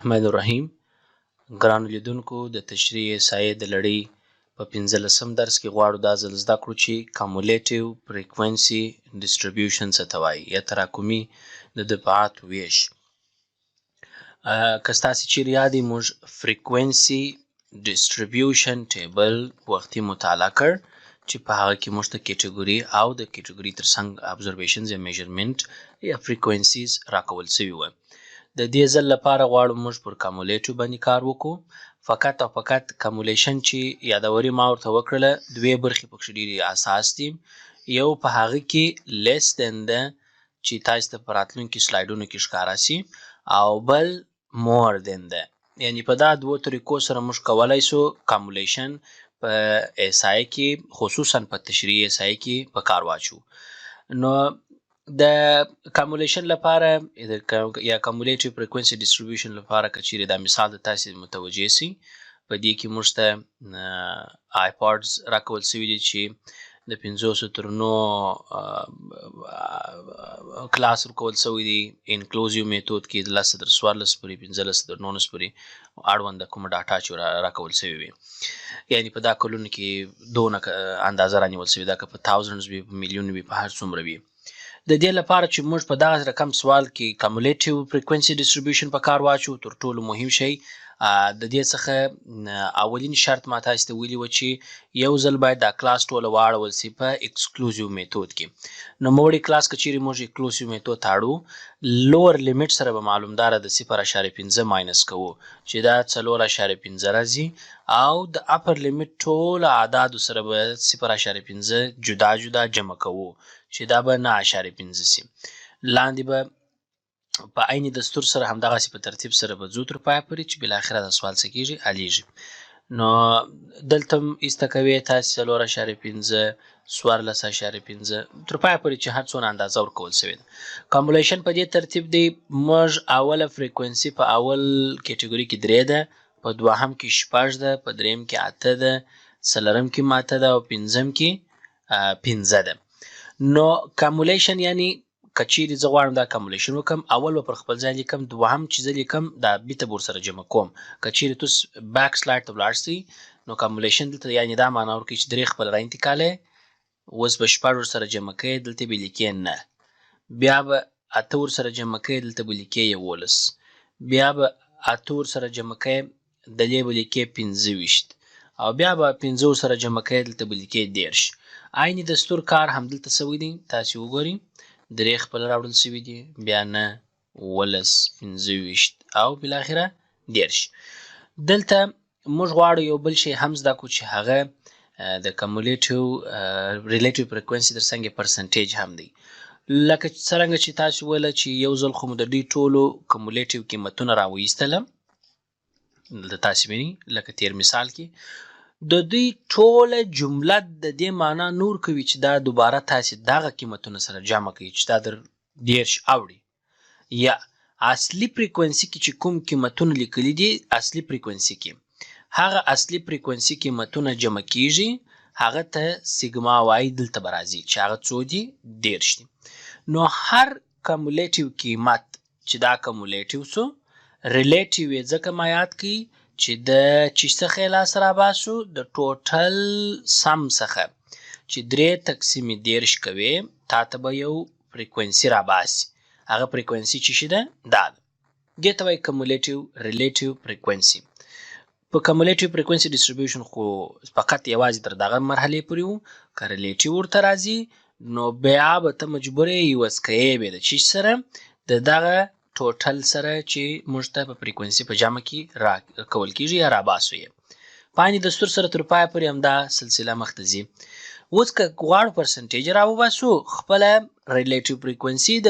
الرحمن الرحیم. ګرانو لیدونکو د تشریح سایې د لړۍ په 15م درس کې غواړو دا ځل زده کړو چې Cumulative frequency distribution څه ته وایي یا تراکمي د دفعاتو ویش. که ستاسې چیرې یاد وي موږ frequency distribution table وختي مطالعه کړ چې په هغه کې موږ ته کیټګوري او د کیټګوري ترڅنګ observations یا measurement یا frequencies راکول شوي وو. د دې ځل لپاره غواړو موږ پر کامولیټیو باندې کار وکړو. فقط او فقط کامولیشن چې یادوري ما ورته وکړله دوې برخې پکښې ډېرې اساس دي. یو په هغه کې less than ده چې تاسو ته په راتلونکي سلایډونو کې ښکاره سي او بل more than ده. یعنې په دا دوو طریقو سره موږ کولی سو کامولیشن په احصایه کې خصوصا په تشریحي احصایه کې په کار واچو. نو د کامولیشن لپاره یا کامولیټیو فریکوینسي ډیسټریبیوشن لپاره که چیرې دا مثال د تاسې متوجه سي په دې کې موږ ته آیپاډز راکول سوي دي چې د 500 تر 9 کلاس ورکول سوی دي. انکلوزیو میتود کې د 10 تر 14 پورې 15 تر 19 پورې اړونده کومه ډاټا چې راکول سوي وي یعنې په دا کلونو کې دونه اندازه رانیول سوي ده که په thousands وي په میلیون وي په هر څومره وي. د دې لپاره چې موږ په دغه رقم سوال کې کامولیټیو فریکوینسي ډیسټریبیوشن په کار واچو تر ټولو مهم شی د دې څخه اولین شرط ما تاسو ته ویلي و چې یو ځل باید دا کلاس ټوله واړول سي په ایکسکلوزیو میتود کې. نو موړی کلاس که چیرې موږ ایکسکلوزیو میتود تاړو لوور لیمیټ سره به معلومداره د 0.5 ماینس کوو چې دا 4.5 راځي او د اپر لیمیټ ټول اعدادو سره به 0.5 جدا جدا جمع کوو چې دا به 9.5 سي. لاندې به په عین دستور سره همدغسې په ترتیب سره به ځو تر پایه پورې چې بالاخره دا سوال څه کېږي حلیږي. نو دلته هم ایسته کوې تاسې 4.5 14.5 تر پایه پورې چې هر څونه اندازه ورکول سوې ده. کامولیشن په دې ترتیب دی موږ اوله فریکوینسي په اول کیټګوري کې 3 ده، په دوهم کې 6 ده، په دریم کې 8 ده، څلورم کې 8 ده او پنځم کې 5 ده. نو کامولیشن یعنی کچیرې زه غواړم دا کامولیشن وکم اول به پر خپل ځای لیکم دوهم چې زه لیکم دا بیته به ورسره جمع کوم. کچیرې تاسو بیک سلایډ ته ولاړ سئ نو کامولیشن دلته یعنې دا معنا ورکوي چې 3 خپله راانتقالوئ اوس به 6 ورسره جمع کوئ دلته به لیکې 9 بیا به 8 ورسره جمع کوئ دلته به لیکې 11 بیا به 8 ورسره جمع کوئ دلې به لیکې 25 او بیا به 5 ورسره جمع کوئ دلته به لیکې 10. عین دستور کار همدلته سوی دی تاسې وګورئ 3 خپل راوړل سوي دي بیا 9 11 25 او بالاخره 10. دلته موږ غواړو یو بل شی هم زده کړو چې هغه د کمولیټیو ریلیټیو فریکوینسي ترڅنګ یې پرسنټیج هم دی. لکه څرنګه چې تاسو ویله چې یو ځل خو مو د دوی ټولو کمولیټیو قیمتونه راویستله دلته تاسې وینئ لکه تیر مثال کې د دوی ټوله جمله د دې معنا نور کوي چې دا دوباره تاسې دغه قیمتونه سره جمع کوي چې دا در 10 اوړي یا اصلي فریکوینسي کې چې کوم قیمتونه لیکلي دي اصلي فریکوینسي کې هغه اصلي فریکوینسي قیمتونه جمع کیږي هغه ته سیګما وایي دلته به راځي چې هغه څو دي 10 دي. نو هر کمولیټیو قیمت چې دا کمولیټیو سو ریلیټیو یې ځکه ما یاد کړي چې د چې څخه یې لاس راباسو د ټوټل سم څخه چې 3 تقسیم 10 کوې تا ته به یو فریکوینسي راباسي هغه فریکوینسي چې شي ده دا ده دې ته وایي کمولیټیو ریلیټیو فریکوینسي. په کمولیټیو فریکوینسي ډیسټریبیوشن خو فقط یوازې تر دغه مرحلې پورې وو که ریلیټیو ورته راځي نو بیا به ته مجبور یې یوز کوې به د چې سره د دغه ټوټل سره چې موږ ته په فریکوینسي په جمع کې کول کېږي یا راباسو یې. په عین دستور سره تر پایه پورې همدا سلسله مخته ځي. اوس که غواړو پرسنټیج راوباسو خپله ریلیټیو فریکوینسي د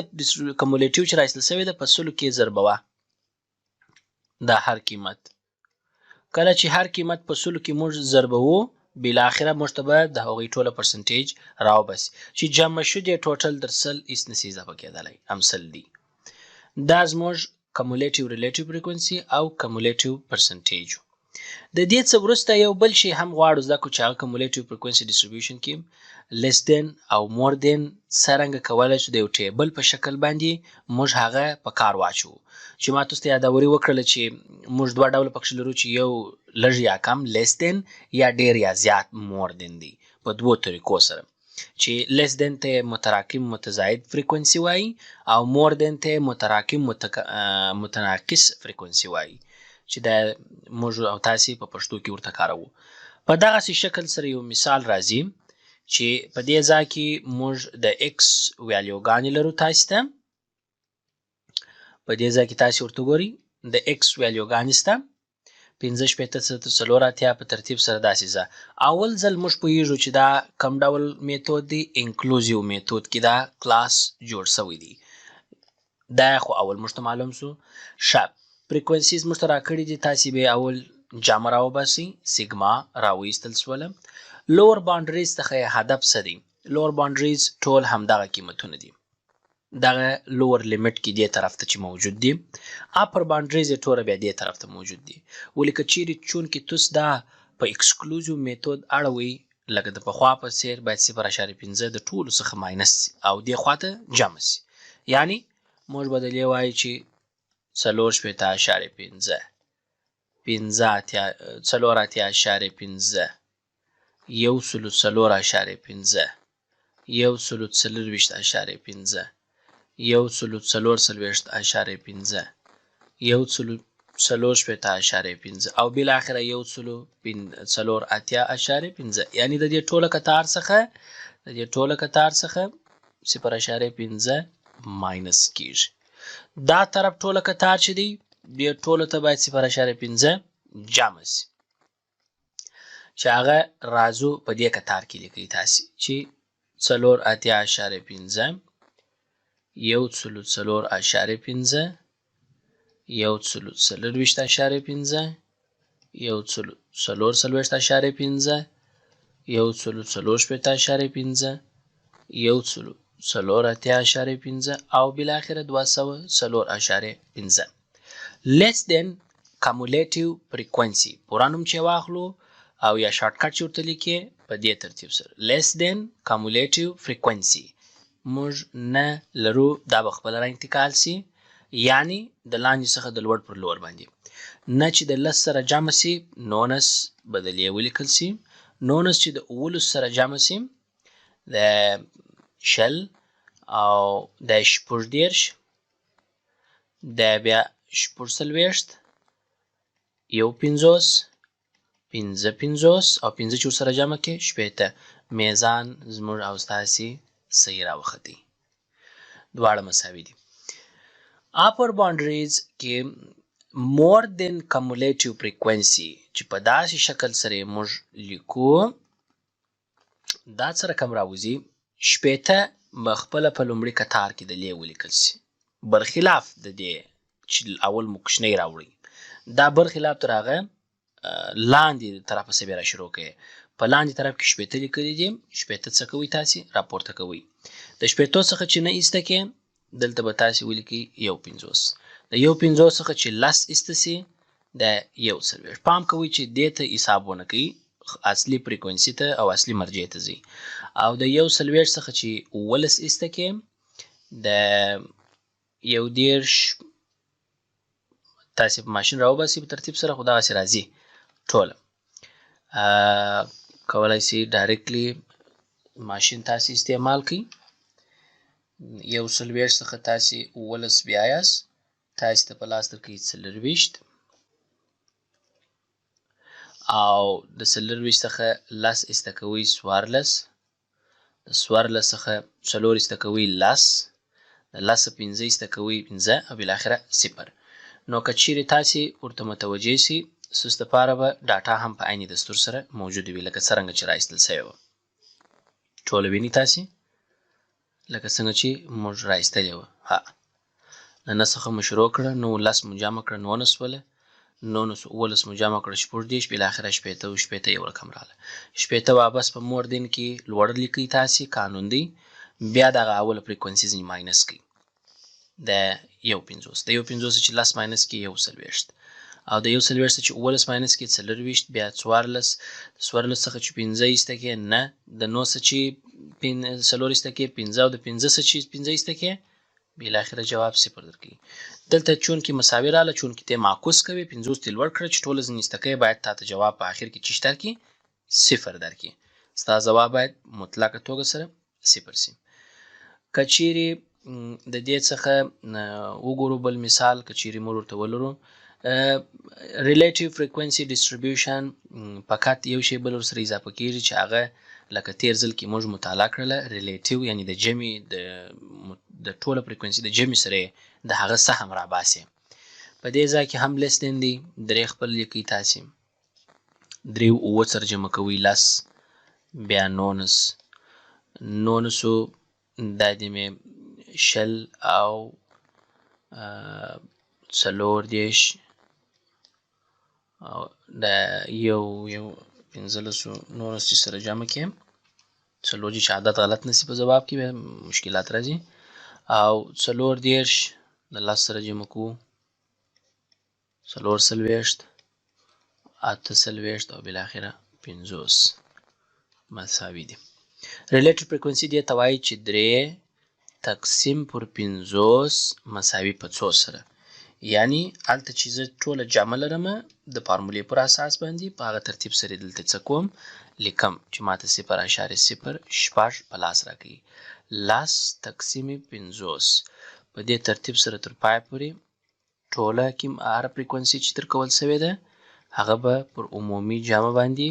کمولیټیو چې راایستل سوې ده په 100 کې ضربوه دا هر قیمت کله چې هر قیمت په 100 کې موږ ضربوو بالاخره موږ ته به د هغوی ټوله پرسنټیج راوباسي چې جمع شو دی ټوټل در 100 هېڅ نسي اضافه کېدلی هم 100 دي. دا زموږ کمولیټیو ریلیټیو فریکوینسي او کمولیټیو پرسنټیج. د دې څه وروسته یو بل شی هم غواړو زده کړو چې هغه کمولیټیو فریکونسي ډیسټریبیوشن کې لیس دین او مور دین څرنګه کولی شو د یو ټیبل په شکل باندې موږ هغه په کار واچو چې ما تاسو ته یادوري وکړله چې موږ دوه ډوله پکښې لرو چې یو لږ یا کم لیس دین یا ډیر یا زیات مور دین دی په دوو طریقو سره چې لیس دین ته متراکم متزاید فریکونسي وایي او مور دین ته متراکم متناقص فریکونسي وایي چې د موږ او تاسې په پښتو کې ورته کاروو په دغسې شکل سره یو مثال راځي چې په دې ځای کې موږ د ایکس ویلیوګانې لرو تاسې ته په دې ځای کې تاسې ورته ګورئ د ایکس ویلیوګانې شته 15 شپېته څلور اتیا په ترتیب سره داسې ځه اول ځل موږ پوهیږو چې دا کم ډول میتود دی انکلوزیو میتود کې دا کلاس جوړ شوی دی دا خو اول موږ ته معلوم شو ښه فریکونسیز موږ ته راکړي دي تاسې به اول جامه راوباسئ سیګما راویستل شوله لور باونډریز څخه هدف څه دی لور باونډریز ټول همدغه قیمتونه دي دغه لور لیمټ کې دې طرف ته چې موجود دي اپر باونډریز یې ټوله بیا دې طرف ته موجود دي ولې که چیرې چونکې تاسو دا په ایکسکلوزیو میتود اړوئ لکه د پخوا په څیر باید 0.5 د ټولو څخه ماینس سي او دې خواته جمع سي یعنی موږ به دلې وایو چې 4.5 یو سلو 4.5 یو سلو 4.5 یو سلو 4.5 یو سلو 4.5 او بالاخره یو سلو 4.5 یعنی د دې ټوله کتار څخه 0.5 ماینس کیږي دا طرف ټوله کتار چې دی دې ټولو ته باید 0.5 جمع سي چې هغه رازو په دې کتار کې لیکئ تاسې چې 4.5 یو سلو 4.5 یو سلو 4.5 یو سلو 4.5 یو سلو 4.5 یو سلو 4.5 او بالاخره 204.5 less than cumulative frequency پوره نوم چې واخلو او یا شارټ کټ چې ورته لیکې په دې ترتیب سره less than cumulative frequency موږ نه لرو دا به خپله را انتقال سي یعنی د لاندې څخه د لوړ پر لوړ باندې نه چې د 10 سره جمع سي 19 به د لې ولیکل سي 19 چې د 19 سره جمع سي د شل او د 14 د بیا 14 یو 50 او 15 چې ورسره جمع کې شپېته میزان زموږ او ستاسې صحیح راوختی دواړه مساوي دي upper boundaries کې more than cumulative frequency چې په داسې شکل سره موږ لیکو دا سره کم راوځي شپېته خپله په لومړي کتار کې د لې ولیکل سي برخلاف د دې چې اول مو کوچنی راوړي دا برخلاف تر هغه لاندې طرفه څه بیا را شروع کوي په لاندې طرف کې شپېته لیکلي دي شپېته څه کوئ تاسې راپورته کوئ د شپېتو څخه چې نه ایسته کې دلته به تاسې ولیکئ یو 50 د یو 50 څخه چې 10 ایسته سي د یو 40 پام کوئ چې دې ته حساب ونه کوئ اصلي فریکونسي ته او اصلي مرجع ته ځي او د یو 40 څخه چې 19 ایسته کې د یو 10 تاسې په ماشین راوباسئ په ترتیب سره خو دغسې راځي ټوله کولی سي ډایرکټلی ماشین تاسې استعمال کړئ یو 40 څخه تاسې 19 بیایاست تاسې ته په لاس درکوي 40 او د 40 څخه 10 ایسته کوئ 14 د 14 څخه 4 ایسته کوئ 10 د 10 5 ایسته کوئ 5 او بالاخره 0 نو که چیرې تاسې ورته متوجه سي ستاسو دپاره به ډاټا هم په عین دستور سره موجود وي لکه څرنګه چې راایستل سوې وه ټوله وینئ تاسې لکه څنګه چې موږ راایستلې وه ها له 9 څخه مو شروع کړه 19 مو جمع کړه 19 شوله 19 مو جمع کړه 14 بالاخره شپېته او شپېته یو رقم راغله شپېته واپس په مور دین کې لوړ لیکئ تاسې قانون دی بیا دغه اوله فریکونسي ځینې ماینس کړئ د یو 50 د یو 50 چې 10 ماینس کې یو 40 او د 140 چې 19 ماینس کې 24 بیا 14 د 14 څخه چې 15 ایسته کې نه د 9 څخه چې 4 ایسته کې 15 او د 15 څخه چې 15 ایسته کې بل اخره جواب 0 درکې. دلته چون کې مساوي رااله چون کې ته معکوس کوي 50 تل ور کړ چې ټول ځنې ایسته کې باید تاسو جواب په اخر کې چشتر کې 0 درکې. ستا جواب باید مطلقه توګه سره 0 سي. کچيري د دې څخه وګورو بل مثال کچيري مور ورته ولرو relative frequency distribution فقط یو شی بل سره اضافه کیږي چې هغه لکه تیر ځل کې موږ مطالعه کړله relative یعنی د جمع د ټوله frequency د جمع سره د هغه سهم را باسي. په دې ځای کې هم less than دی درې خپل لیکي تاسو درې او ترجمه کوي لس بیا نونسو دا دې مې شل او څلور دیش او دا یو 15 نونس چې سره جمع کړم څلور چې عادت غلط نسی په جواب کې مشکلات راځي او څلور دیش د لاس سره جمع کو څلور سلويشت اته سلويشت او بل اخره 50 مساوي دي. relative frequency دی توای چې 3 تقسیم پر 50 مساوي په 2 سره یعنی الته چې زه ټوله جمع لرم د فارمولې پر اساس باندې په هغه ترتیب سره دلته څه کوم لیکم چې ماته 0.0 شپږ په لاس راکړي لاس تقسیم 50 په دې ترتیب سره تر پای پورې ټوله کوم ار فریکوئنسي چې تر کول شوی ده هغه به پر عمومي جمع باندې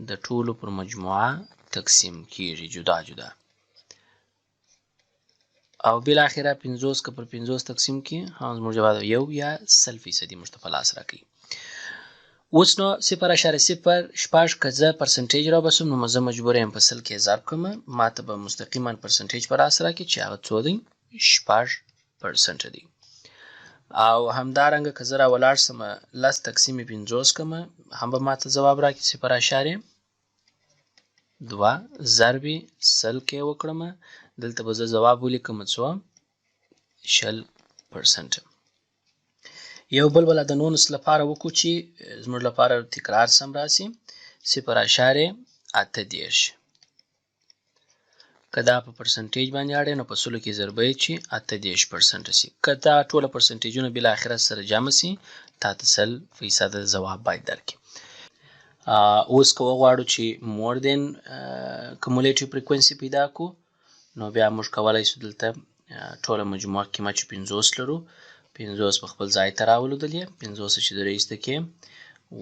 د ټولو پر مجموعه تقسیم کیږي جدا جدا او بل اخره 50 که پر 50 تقسیم کی هم زموږ جواب یو یا 100% مشتفلاس راکړي. اوس نو 0.0 شپږ کزه پرسنټیج را بسم نو مزه مجبور یم په سل کې ضرب کوم ماته به مستقیما پرسنټیج پر اس راکړي چې هغه څو دی 6% دی او همدارنګه کزه را ولاړ سم لاس تقسیم 50 کوم هم به ماته جواب راکړي 0.2 ضرب سل کې وکړم دلته به زه جواب ولیکم څو 60%. یو بل د نونس لپاره وکړو چې زموږ لپاره تکرار سم راسي 0.8 کدا په پرسنټیج باندې اړه نو په سلو کې ضربې چې 8% سي کدا ټوله پرسنټیجونه بل اخر سره جمع سي 3% جواب باید درکې. اوس کو غواړو چې مور دین cumulative frequency پیدا کو نو بیا موږ کولای شو دلته ټوله مجموعه کې ما چې 50 لرو 50 په خپل ځای ته راولو دلې 50 چې درېسته کې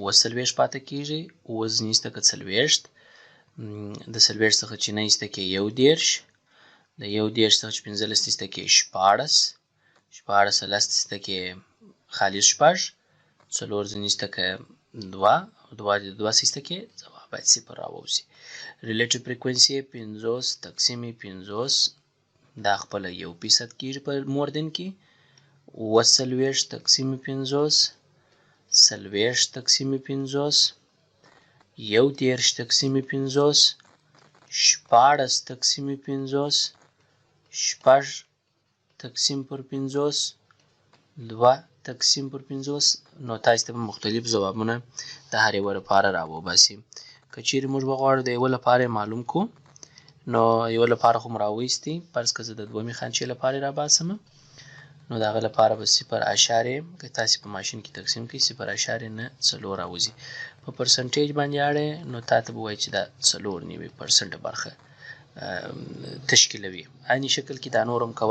وسلويش پاتې کیږي وزنيسته کې سلويشت د سلويشت څخه چې نه ایسته کې یو دیرش د یو دیرش څخه چې 15 ایسته کې 14 لسته کې خالص شپږ څلور زنيسته کې 2 ایسته کې جواب باید 0 راوځي. relative frequency 50 تقسیم 50 دا خپل 1% کیږي په موردن کې وسلويش تقسیم 50 سلويش تقسیم 50 یو دیرش تقسیم 50 شپاړس تقسیم 50 شپږ تقسیم پر 50 2 تقسیم پر 50 نو تاسو ته مختلف جوابونه د هر یو لپاره راوباسي. کچیر موږ بغواړو د یو لپاره معلوم کو نو یو لپاره خو مراويستي پرس کزه د دومي خانچې لپاره را باسم نو داغه لپاره به 0.0 که تاسو په ماشين کې تقسیم کړئ 0.4 راوځي په پرسنټیج باندې اړه نو تاسو به وایي چې دا 4.9% برخه تشکیلوي. عیني شکل کې دا نورم کول